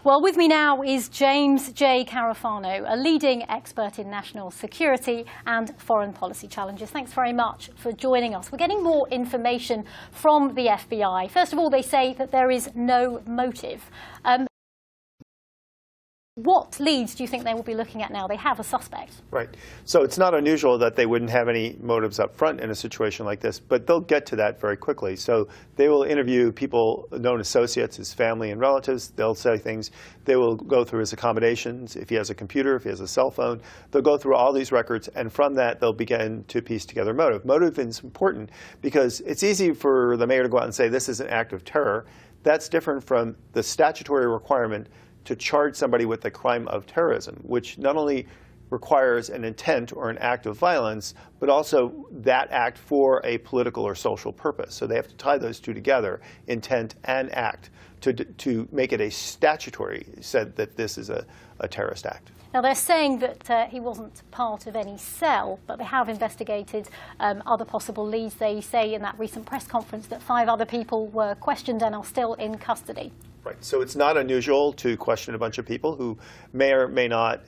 Well, with me now is James J. Carafano, a leading expert in national security and foreign policy challenges. Thanks very much for joining us. We're getting more information from the FBI. First of all, they say that there is no motive. What leads do you think they will be looking at now? They have a suspect. Right. So it's not unusual that they wouldn't have any motives up front in a situation like this, but they'll get to that very quickly. So they will interview people, known associates, his family and relatives. They'll say things. They will go through his accommodations, if he has a computer, if he has a cell phone. They'll go through all these records, and from that, they'll begin to piece together motive. Motive is important because it's easy for the mayor to go out and say this is an act of terror. That's different from the statutory requirement to charge somebody with the crime of terrorism, which not only requires an intent or an act of violence, but also that act for a political or social purpose. So they have to tie those two together, intent and act, to make it a statutory, said that this is a terrorist act. Now, they're saying that he wasn't part of any cell, but they have investigated other possible leads. They say in that recent press conference that 5 other people were questioned and are still in custody. Right. So it's not unusual to question a bunch of people who may or may not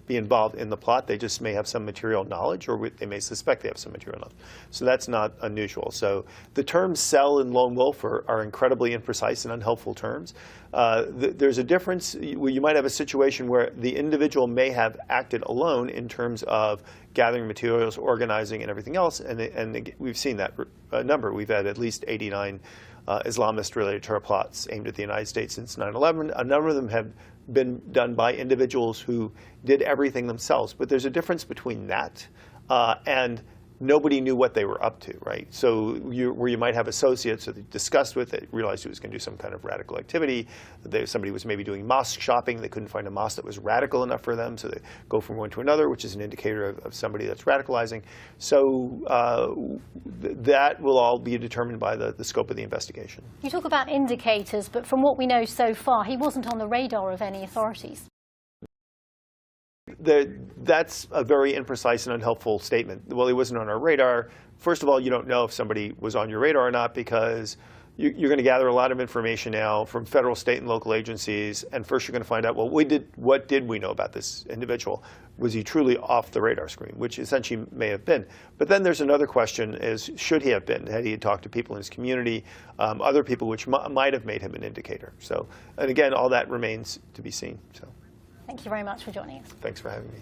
be involved in the plot. They just may have some material knowledge, or they may suspect they have some material knowledge. So that's not unusual. So the terms cell and lone wolf are incredibly imprecise and unhelpful terms. There's a difference. You might have a situation where the individual may have acted alone in terms of gathering materials, organizing, and everything else. And we've seen that number. We've had at least 89 Islamist-related terror plots aimed at the United States since 9/11. A number of them have been done by individuals who did everything themselves. But there's a difference between that and nobody knew what they were up to, right? So where you might have associates that they discussed with it, realized he was going to do some kind of radical activity. Somebody was maybe doing mosque shopping. They couldn't find a mosque that was radical enough for them, so they go from one to another, which is an indicator of somebody that's radicalizing. So that will all be determined by the scope of the investigation. You talk about indicators, but from what we know so far, he wasn't on the radar of any authorities. That's a very imprecise and unhelpful statement. Well, he wasn't on our radar. First of all, you don't know if somebody was on your radar or not, because you're going to gather a lot of information now from federal, state, and local agencies. And first you're going to find out, well, what did we know about this individual? Was he truly off the radar screen, which essentially may have been. But then there's another question is, should he have been? Had he talked to people in his community, other people, which might have made him an indicator? So, and again, all that remains to be seen. So. Thank you very much for joining us. Thanks for having me.